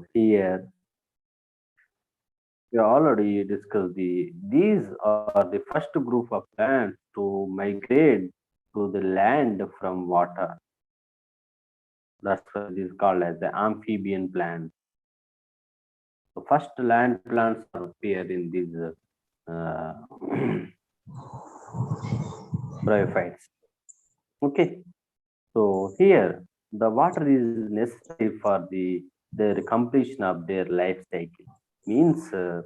So here we already discussed these are the first group of plants to migrate to the land from water. That's why it is called as the amphibian plant. So first land plants appear in these uh, bryophytes. Okay, so here the water is necessary for their completion of their life cycle. Means the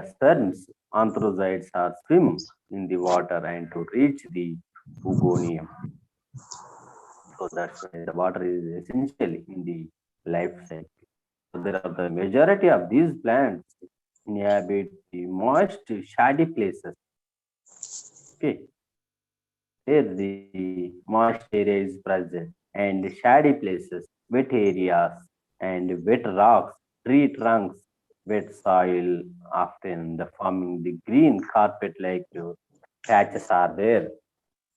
sperms, anthrozoids are swim in the water and to reach the oogonium. So that's why the water is essential in the life cycle. So there are the majority of these plants inhabit the moist, shady places. Okay, there the moist area is present, and shady places, wet areas, and wet rocks, tree trunks, wet soil, often the forming the green carpet-like patches are there.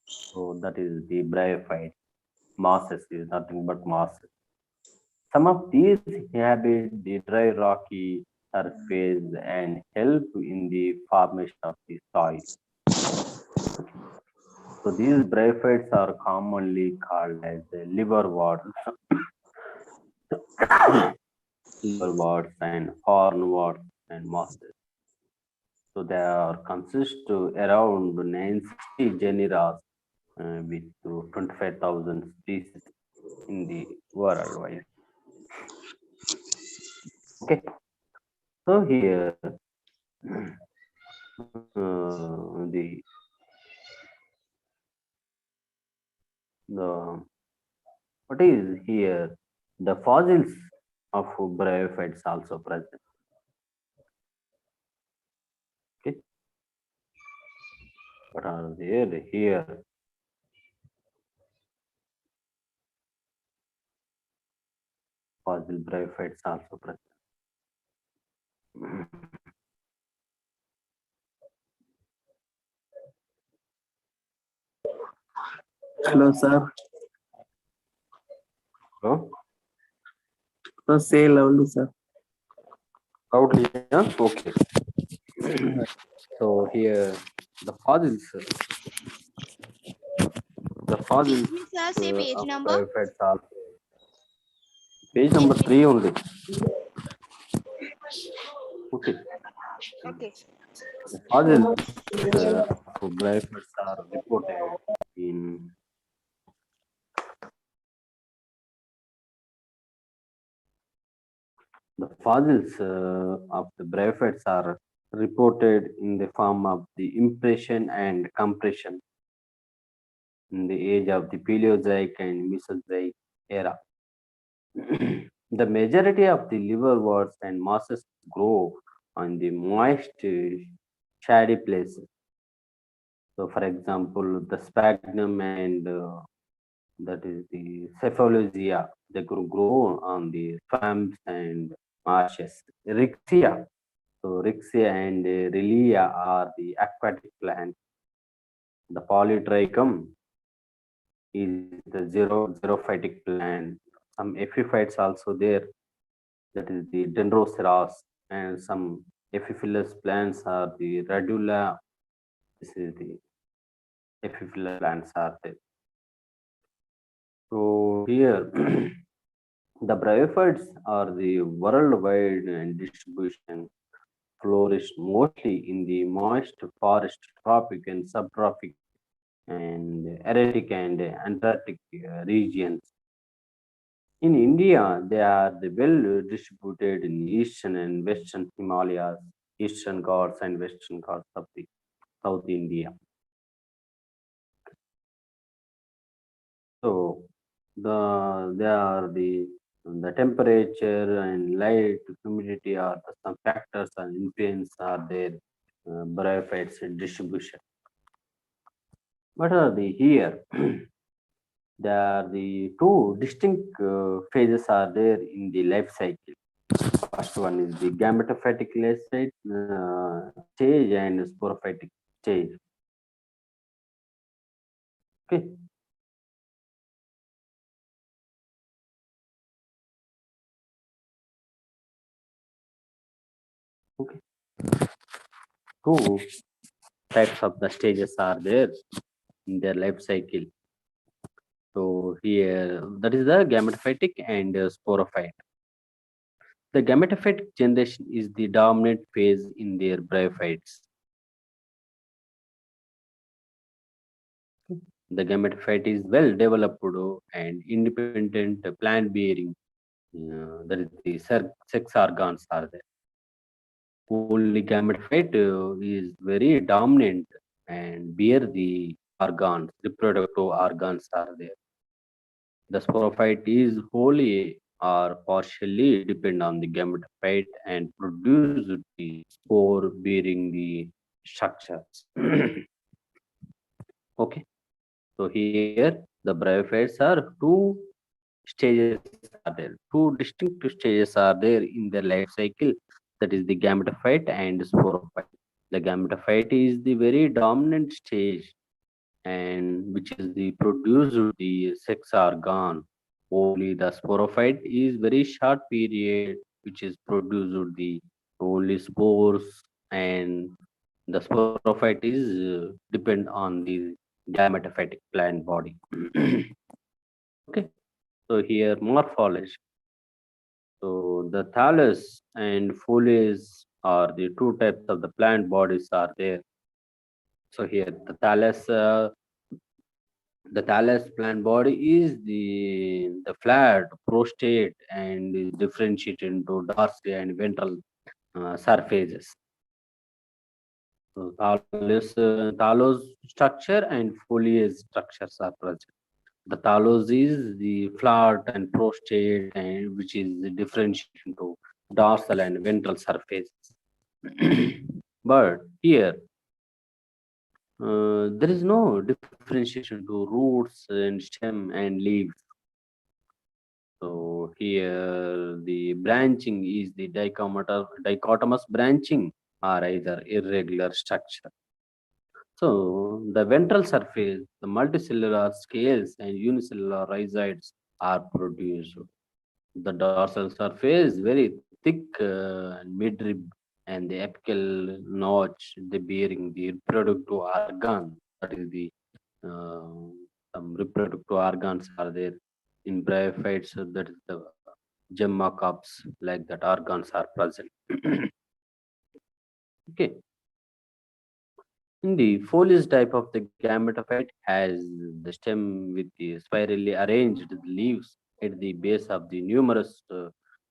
So that is the bryophyte. Mosses is nothing but mosses. Some of these inhabit the dry rocky surface and help in the formation of the soil. So these bryophytes are commonly called as liverworts, liverworts and hornworts and mosses. So they are consist to around 960 genera with 25,000 species in the worldwide. Okay, so here the what is here the fossils of bryophytes also present. Okay, what are there here? Fossil bryophytes also present. Hello, sir. Hello? So say loudly, sir. Loudly, yeah? Okay. So here the fossils Sir, say page of number. bryophytes are page number 3 only. Okay. Okay. The fossils of bryophytes are reported in the fossils of the bryophytes are reported in the form of the impression and compression in the age of the Paleozoic and Mesozoic era. The majority of the liverworts and mosses grow on the moist, shady places. So, for example, the sphagnum and that is the cephalosia, they grow on the swamps and marshes. Rixia, so Rixia and Relia are the aquatic plants. The Polytrichum is the xerophytic plant. Some epiphytes also there, that is the dendroceras, and some epiphyllous plants are the radula. This is the epiphyllous plants are there. So here the bryophytes are the worldwide and distribution flourish mostly in the moist forest, tropic and subtropic and Arctic and Antarctic regions. In India, they are the well distributed in eastern and western Himalayas, eastern Ghats and western Ghats of the South India. So they are the temperature and light, humidity are some factors and influence are there bryophytes distribution. What are the here? There are the two distinct phases are there in the life cycle. First one is the gametophytic stage and sporophytic stage. Okay. Okay. Two types of the stages are there in their life cycle. So here, that is the gametophytic and sporophyte. The gametophytic generation is the dominant phase in their bryophytes. The gametophyte is well developed and independent plant bearing. That is the sex organs are there. Only gametophyte is very dominant and bear the organs, reproductive organs are there. The sporophyte is wholly or partially depend on the gametophyte and produce the spore bearing the structures. Okay, so here the bryophytes are two stages are there. Two distinct stages are there in their life cycle. That is the gametophyte and sporophyte. The gametophyte is the very dominant stage and which is the produced the sex organ. Only the sporophyte is very short period which is produced the only spores, and the sporophyte is depend on the gametophytic plant body. Okay, so here morphology. So the thallus and foliage are the two types of the plant bodies are there. So here the thallus plant body is the flat prostate and is differentiated into dorsal and ventral surfaces. So thallus structure and foliage structures are present. The thallus is the flat and prostate and which is differentiated into dorsal and ventral surfaces. But here there is no differentiation to roots and stem and leaves. So here the branching is the dichotomous branching or either irregular structure. So the ventral surface, the multicellular scales and unicellular rhizoids are produced. The dorsal surface very thick and midrib, and the apical notch, the bearing the reproductive organ. That is the some reproductive organs are there in bryophytes. So that is the gemma cups, like that organs are present. Okay. In the foliage type of the gametophyte has the stem with the spirally arranged leaves at the base of the numerous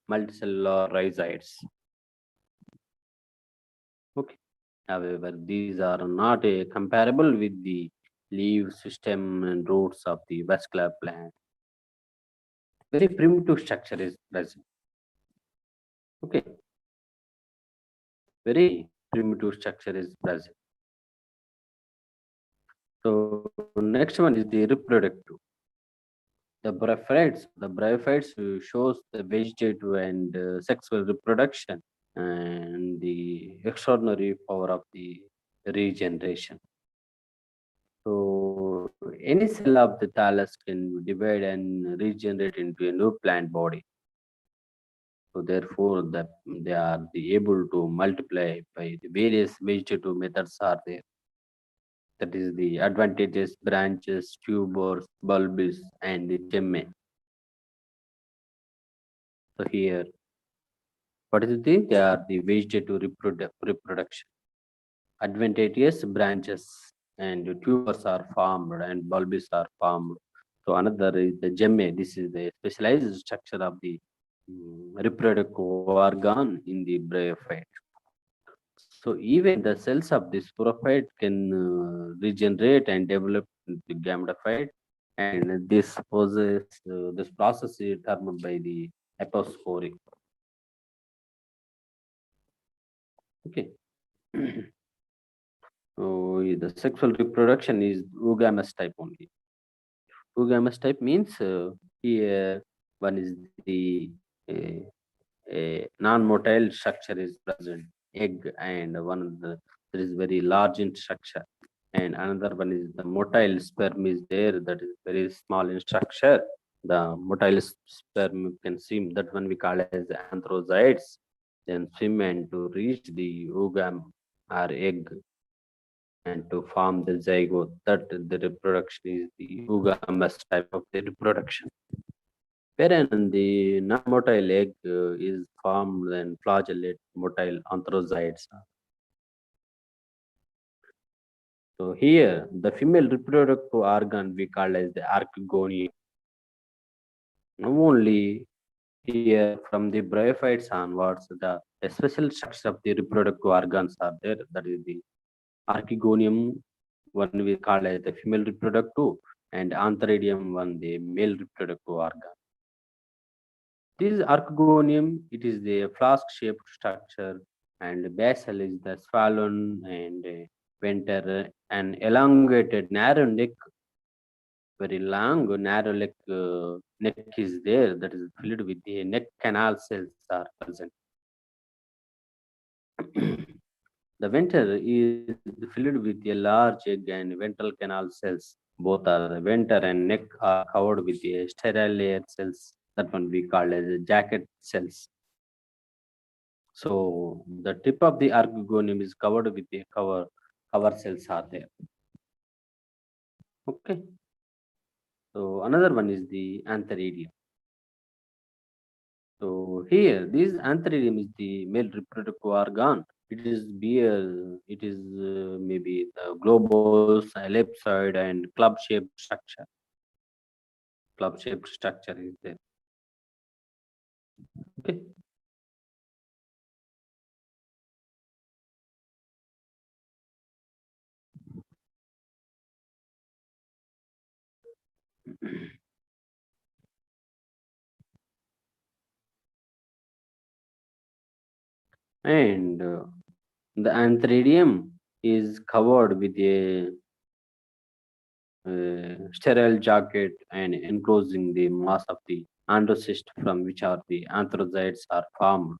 multicellular rhizoids. Okay. However, these are not comparable with the leaves, stem, and roots of the vascular plant. Very primitive structure is present. Okay. Very primitive structure is present. So next one is the reproductive. The bryophytes shows the vegetative and sexual reproduction and the extraordinary power of the regeneration. So any cell of the thallus can divide and regenerate into a new plant body. So therefore, they are able to multiply by the various vegetative methods are there. That is the advantages, branches, tubers, bulbs, and the gemme. So here, what is the? They are the vegetative reproduction. Advantageous branches and tubers are formed and bulbs are formed. So another is the gemme. This is the specialized structure of the reproductive organ in the bryophyte. So even the cells of this sporophyte can regenerate and develop into gametophyte, and this process is termed by the aposporic. Okay. So the sexual reproduction is oogamous type only. Oogamous type means here one is the non-motile structure is present, egg, and one of the there is very large in structure, and another one is the motile sperm is there, that is very small in structure. The motile sperm you can see that one we call as anthrozoids, then swim and to reach the ovum or egg and to form the zygote. That the reproduction is the oogamous type of the reproduction. Wherein the non-motile egg is formed and flagellate motile anthrozoids. So here, the female reproductive organ we call as the archegonium. Not only here, from the bryophytes onwards, the special structure of the reproductive organs are there. That is the archegonium, one we call as the female reproductive, and antheridium one the male reproductive organ. This archegonium, it is the flask-shaped structure, and basal is the swollen and venter, an elongated narrow neck, very long narrow neck is there that is filled with the neck canal cells are present. The venter is filled with a large egg and ventral canal cells. Both are the venter and neck are covered with a sterile layer cells. That one we call as jacket cells. So the tip of the archegonium is covered with the cover cells are there. Okay. So another one is the antheridium. So here, this antheridium is the male reproductive organ. It is maybe the globose, ellipsoid, and club-shaped structure. Club-shaped structure is there. Okay. And the antheridium is covered with a sterile jacket and enclosing the mass of the androcyst from which are the anthrozoids are formed.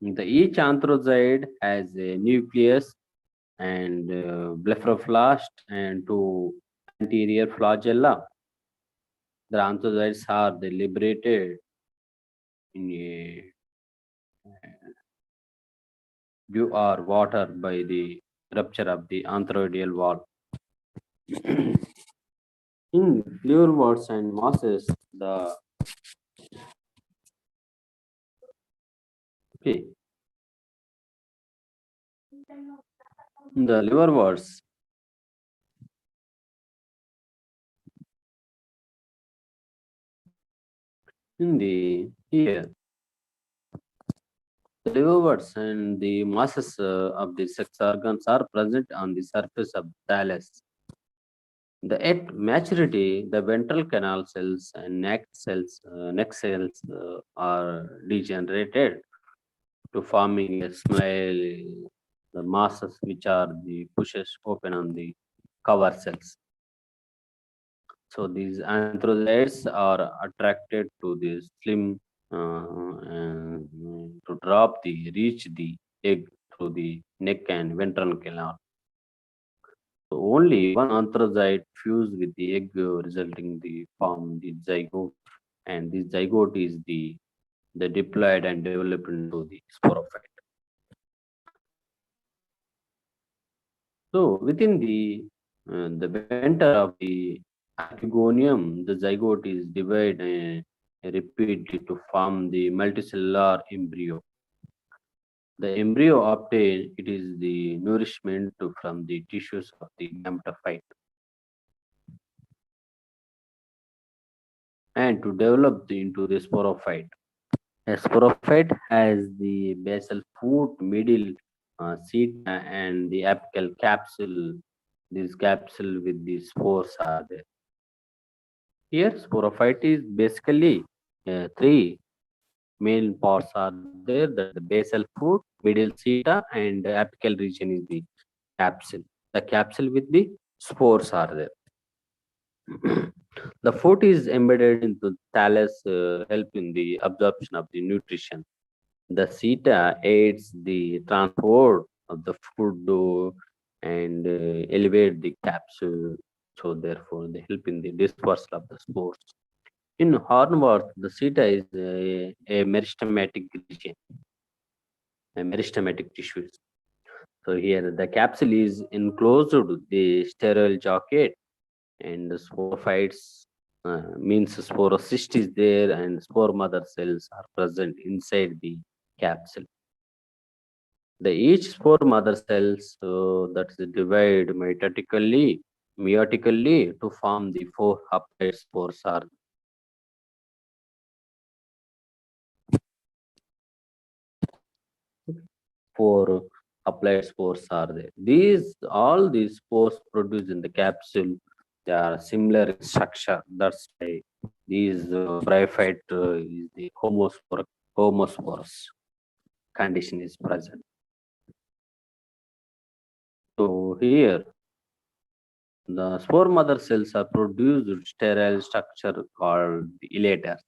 Each anthrozoid has a nucleus and blepharoplast and two anterior flagella. The anthocytes are liberated in a dew or water by the rupture of the anthroidal wall. In liverworts and mosses, the okay, the liverworts in the here the liverworts and the mosses of the sex organs are present on the surface of the thallus. At maturity, the ventral canal cells and neck cells are degenerated to forming a smile, the masses which are the pushes open on the cover cells. So these anthrozoids are attracted to the slim and to reach the egg through the neck and ventral canal. So only one anthrozoid fused with the egg, resulting the form the zygote, and this zygote is the diploid and developed into the sporophyte. So within the venter of the archegonium, the zygote is divided repeatedly to form the multicellular embryo. The embryo obtained it is the nourishment from the tissues of the gametophyte. And to develop into the sporophyte. A sporophyte has the basal foot, middle seta, and the apical capsule. This capsule with the spores are there. Here, sporophyte is basically three main parts are there: the basal foot, middle seta, and the apical region is the capsule. The capsule with the spores are there. The foot is embedded into thallus, help in the absorption of the nutrition. The seta aids the transport of the food and elevate the capsule. So therefore, they help in the dispersal of the spores. In hornworth, the seta is a meristematic region, a meristematic tissues. So here the capsule is enclosed with the sterile jacket, and the sporophytes means sporocyst is there, and spore mother cells are present inside the capsule. The each spore mother cells that is divide meiotically to form the four haploid spores are four applied spores are there. All these spores produced in the capsule, they are similar in structure. That's why these bryophyte is the homosporous condition is present. So here the spore mother cells are produced sterile structure called the elaters.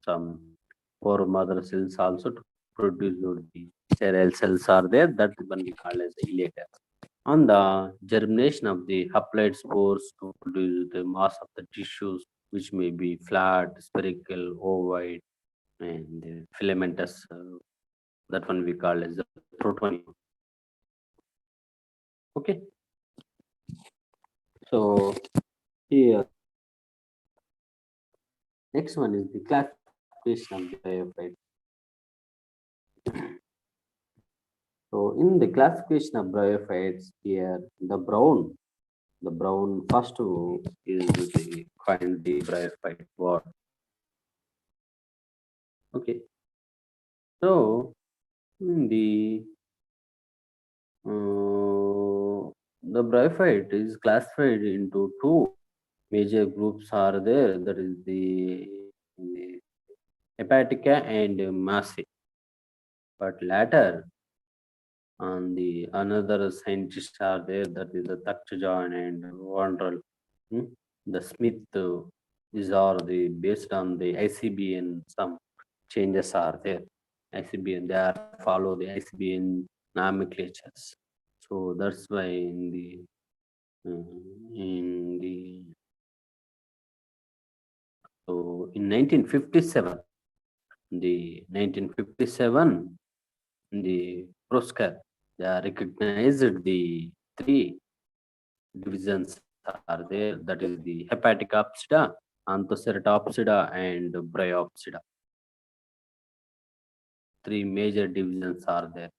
Some spore mother cells also produce the sterile cells are there. That one we call as the elater. On the germination of the haploid spores to produce the mass of the tissues, which may be flat, spherical, ovoid, and filamentous. That one we call as the protonium. Okay. So here, next one is the classification of the bryophytes. So in the classification of bryophytes, here the brown first is the find the bryophyte word. Okay. So the bryophyte is classified into two major groups are there. That is the hepatica and massive. But later on the another scientists are there. That is the John and Wandrel. The Smith is are the based on the ICBN. Some changes are there. ICBN they are follow the ICBN nomenclatures. So that's why in the so in 1957 the Prosker they are recognized the three divisions are there. That is the Hepaticopsida, Anthocerotopsida, and Bryopsida. Three major divisions are there.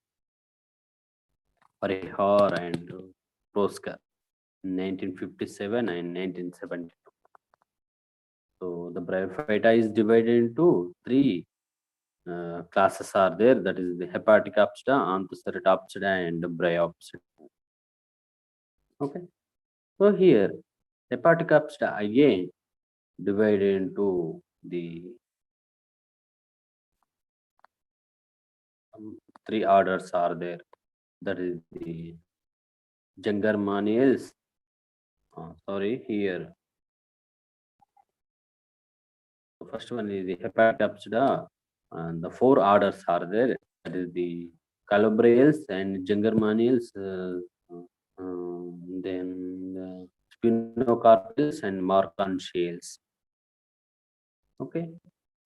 Parihar and Prosker in 1957 and 1972. So the Bryophyta is divided into three classes are there. That is the Hepaticopsida, Anthocerotopsida, and Bryopsida. Okay. So here, Hepaticopsida again divided into the three orders are there. That is the Jungermanials. Sorry, here. The first one is the Hepaticopsida, and the four orders are there. That is the Calabrials and Jungermanials, then the Spinocarpals and Marconchials. Okay.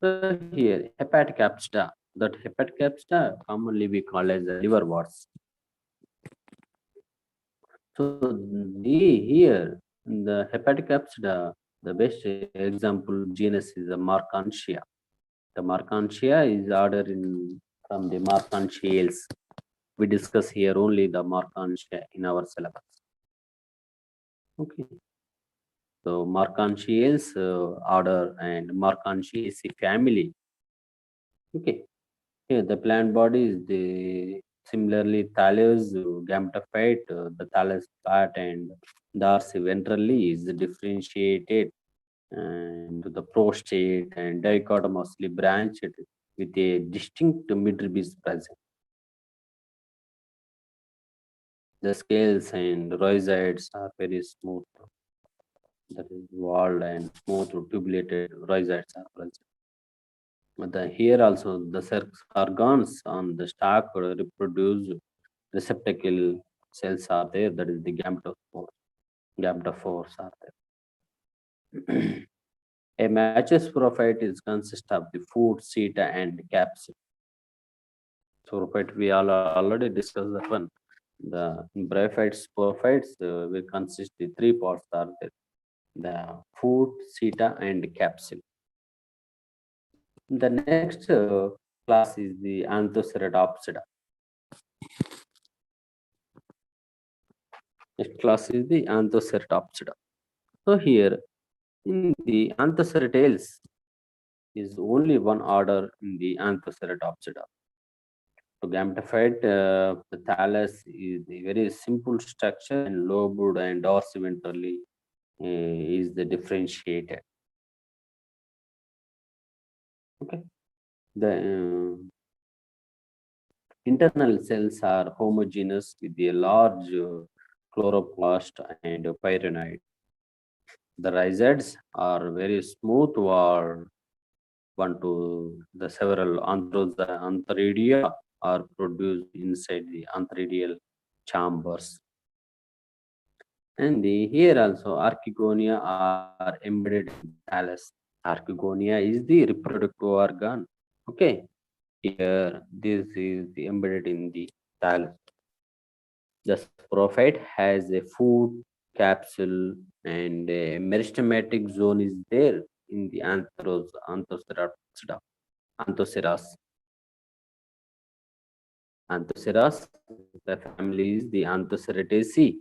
So here, Hepaticopsida. That Hepaticopsida commonly we call as the liverworts. So here in the Hepaticopsida, the best example genus is the Marconchia. The Marconchia is ordered from the Marconchials. We discuss here only the Marconchia in our syllabus. Okay. So Marconchials order and Marconchiaceae family. Okay. Here the plant body is the similarly thallus, gametophyte, the thallus part and dorsi-ventrally is differentiated into the prostate and dichotomously branched with a distinct midribs present. The scales and rhizoids are very smooth. That is walled and smooth tubulated rhizoids are present. Here also the sex organs on the stalk reproduce receptacle cells are there. That is the gametophores are there. A mature sporophyte is consist of the food, seta, and capsule. Sporophyte, we all already discussed that one. The bryophytes, sporophytes will consist the three parts are there: the food, seta, and capsule. The next class is the Anthocerotopsida. Next class is the Anthocerotopsida. So here in the Anthoceratates is only one order in the Anthocerotopsida. So gametophyte, the thallus is the very simple structure, and lobed and dorsiventrally is the differentiated. Okay, the internal cells are homogeneous with a large chloroplast and pyramid. The rhizoids are very smooth or one to the several antheridia are produced inside the antheridial chambers. And here also archegonia are embedded in the thallus. Archegonia is the reproductive organ. Okay, here this is the embedded in the thallus. The sporophyte has a food capsule and a meristematic zone is there in the Anthocerotopsida. Anthoceras. Anthoceras, the family is the Anthocerataceae,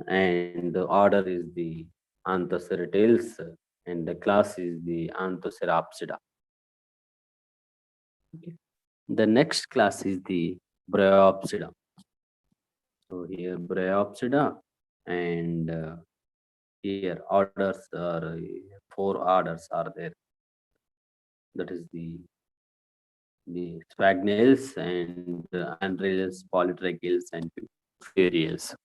and the order is the Anthoceratales, and the class is the Anthoceropsida. Okay. The next class is the Bryopsida. So here Bryopsida, and here orders are four orders are there. That is the sphagnales and andrails, polytrachales, and furials.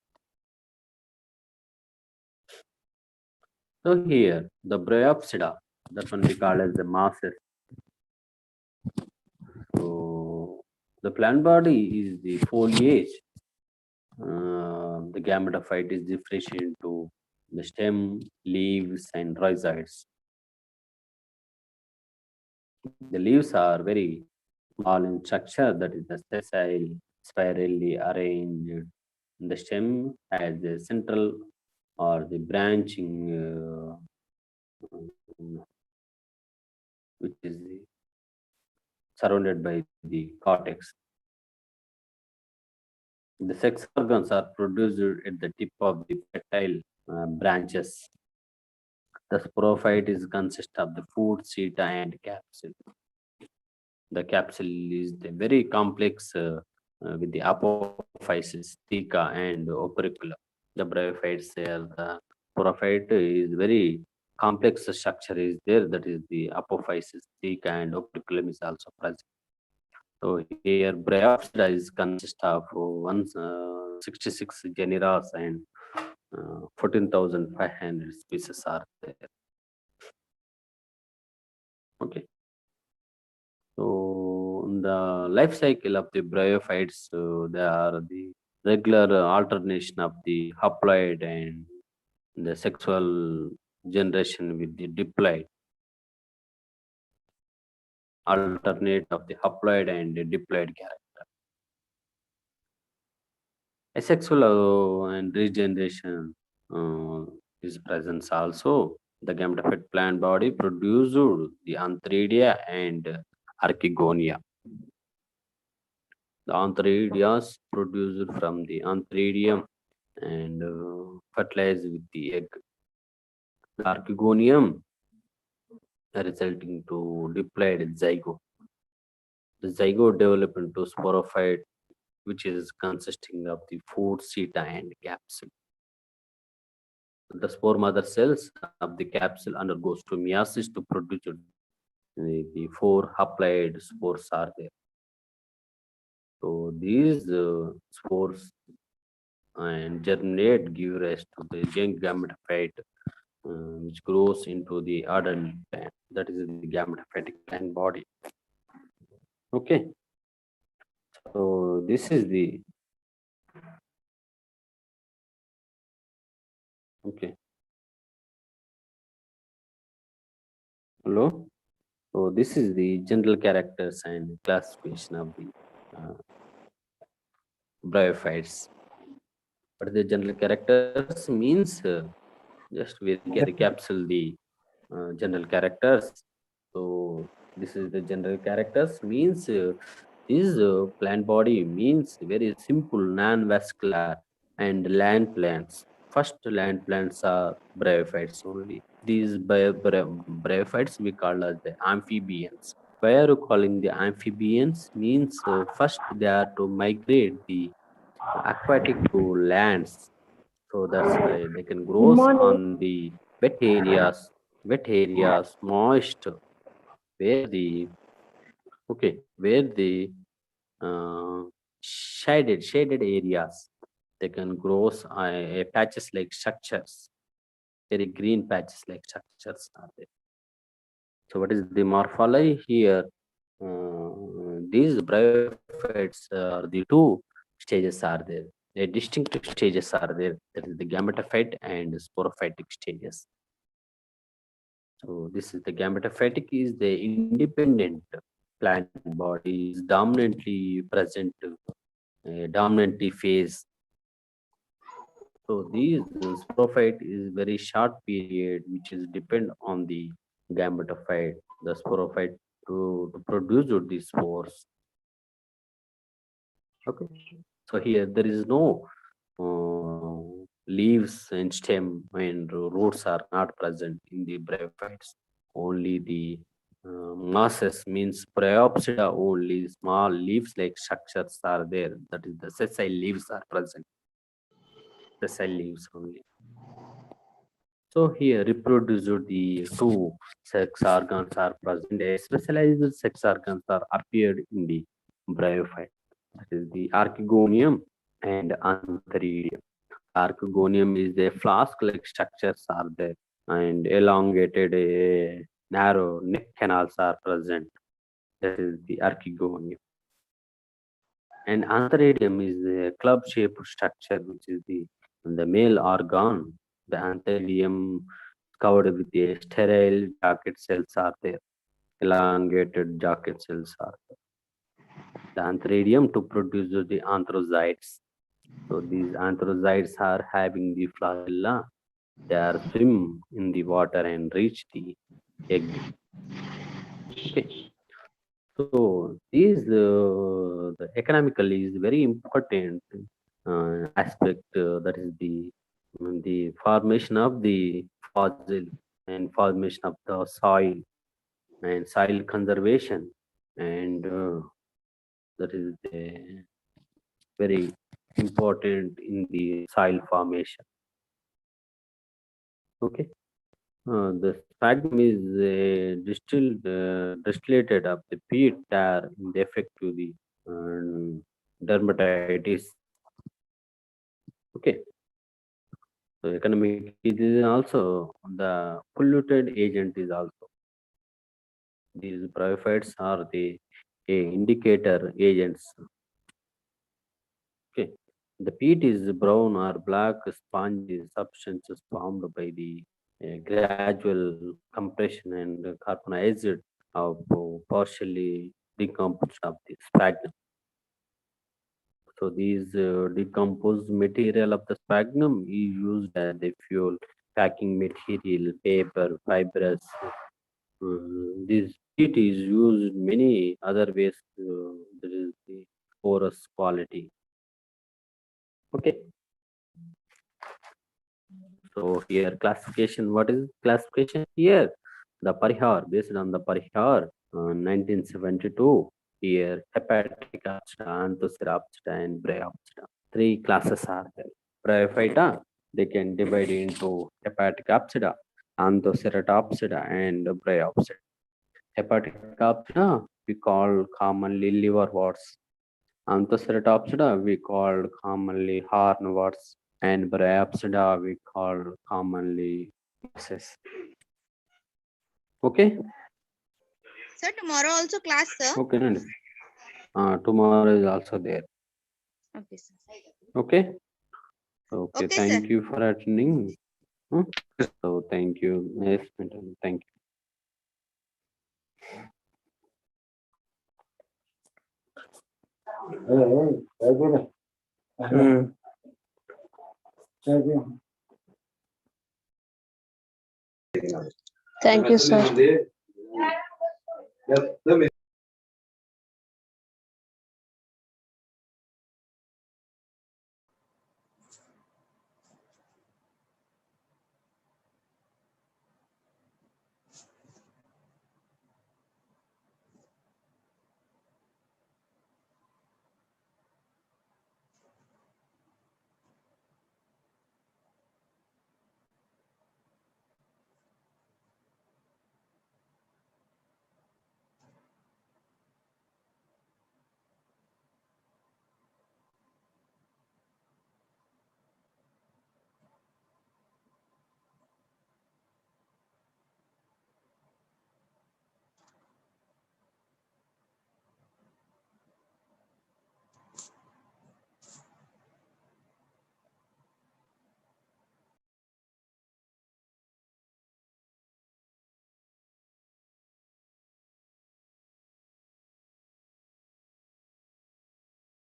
So here the Bryopsida, that one we call as the masses. So the plant body is the foliage. The gametophyte is differentiated into the stem, leaves, and rhizoids. The leaves are very small in structure, that is the sessile, spirally arranged. The stem has a central or the branching, which is surrounded by the cortex. The sex organs are produced at the tip of the fertile branches. The sporophyte is consist of the food, seta, and capsule. The capsule is the very complex with the apophysis, theca, and operculum. The bryophytes are the sporophyte is very complex structure is there. That is the apophysis, theca, and operculum is also present. So here Bryopsida is consist of 166 genera and 14,500 species are there. Okay. So the life cycle of the bryophytes, they are the regular alternation of the haploid and the sexual generation with the diploid. Alternate of the haploid and the diploid character. Asexual and regeneration is present also. The gametophyte plant body produced the antheridia and archegonia. The antheridias produced from the antheridium and fertilized with the egg. The archegonium resulting to diploid zygote. The zygote develop into sporophyte, which is consisting of the food, seta, and capsule. The spore mother cells of the capsule undergoes to meiosis to produce the four haploid spores are there. So these spores and germinate give rise to the young gametophyte, which grows into the adult plant. That is the gametophytic plant body. Okay. So this is the okay. Hello. So this is the general characters and classification of the uh, bryophytes. What are the general characters means? Just we recapsule the general characters. So this is the general characters means this plant body means very simple non-vascular and land plants. First land plants are bryophytes only. These bryophytes we call as the amphibians. Why are you calling the amphibians? Means first they are to migrate the aquatic to lands, so that's why they can grow on the wet areas, moist, where the where the uh, shaded areas. They can grow patches like structures, very green patches like structures are there. So what is the morphology here? These bryophytes are the two stages are there. The distinctive stages are there. That is the gametophyte and sporophytic stages. So this is the gametophytic is the independent plant body is dominantly present, dominantly phase. So these sporophyte is very short period, which is depend on the gametophyte, the sporophyte to produce these spores. Okay. So here there is no leaves and stem and roots are not present in the bryophytes. Only the masses means Bryopsida only small leaves like structures are there. That is the sessile leaves are present. Sessile leaves only. So here reproduced the two sex organs are present. A specialized sex organs are appeared in the bryophyte. That is the archegonium and antheridium. Archegonium is the flask-like structures are there, and elongated narrow neck canals are present. That is the archegonium. And antheridium is the club-shaped structure, which is the male organ. The antheridium covered with a sterile jacket cells are there. Elongated jacket cells are there. The antheridium to produce the anthrozoites. So these anthrozoites are having the flagella. They are swim in the water and reach the egg. Okay. So these the economically is very important aspect. That is the formation of the fossil and formation of the soil and soil conservation, and that is very important in the soil formation. Okay. The sphagnum is distillated of the peat tar in the effect to the dermatitis. Okay. So economic it is also the polluted agent is also. These bryophytes are the indicator agents. Okay. The peat is brown or black spongy substances formed by the gradual compression and carbonized of partially decomposed of the sphagnum. So these decomposed material of the sphagnum is used as the fuel, packing material, paper, fibrous. This peat is used many other ways. There is the porous quality. Okay. So here classification, what is classification here? The Parihar, based on the Parihar, 1972, here hepatic apsida, Anthocerotopsida and Bryopsida. Three classes are there. Bryophyta, they can divide into hepatic apsida, Anthocerotopsida and Bryopsida. Hepatic apsida we call commonly liverworts. Anthocerotopsida we call commonly hornworts, and Bryopsida we call commonly mosses. Okay. Sir, tomorrow also class, sir. Okay, Nandi. Tomorrow is also there. Okay, sir. Okay. Okay. Okay, Thank sir. you for attending. So thank you. Yes, madam. Thank you. Thank you, sir.